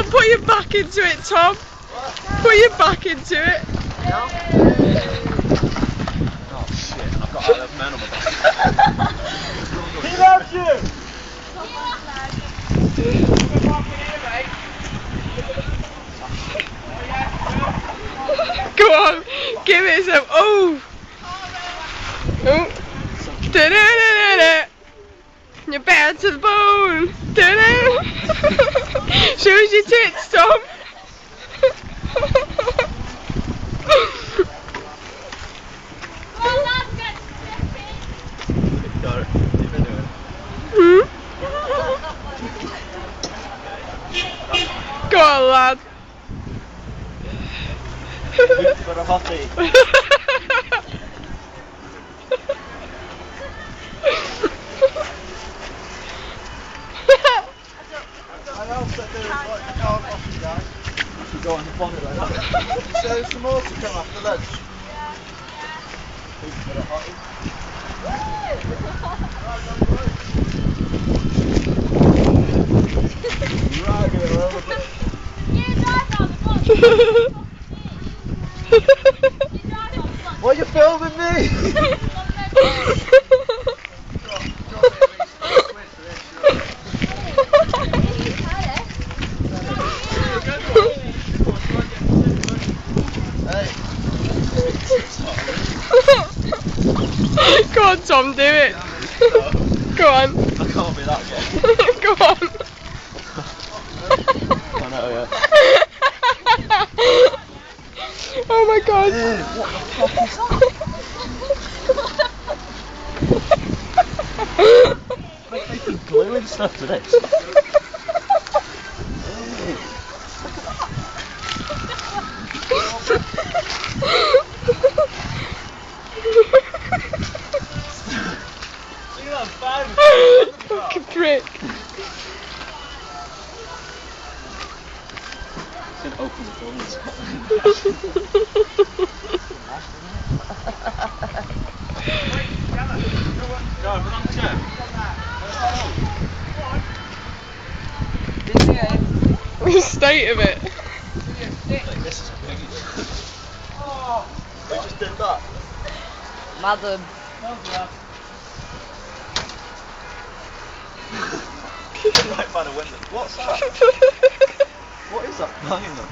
on, put your back into it, Tom. Put your back into it. Oh shit, I've got a man on my back. He loves you! Go on, give it some. Oh! Oh! Da-da-da-da-da. You're bad to the bone! Da-da. Show us your tits, Tom! Hmm? Go on, lad. For a hottie. I know that there's like a car washing guys. You go on the bonnet like that. So there's some more to come after lunch. For a hottie. Dragging it over. Why are you filming me? Go on, Tom, do it. Go on. I can't be that gay. Go on. I know, yeah. Oh my god. What the fuck is that? They're making glue and stuff to this. Fucking prick. It's going to open the door in Scotland. The state of it. This is big. Who just did that? Madam. Right by the window. What's that? What is that behind them?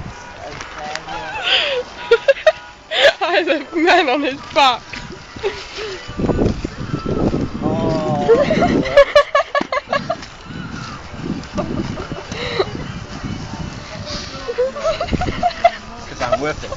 I had a man on his back. Oh. Because I'm worth it.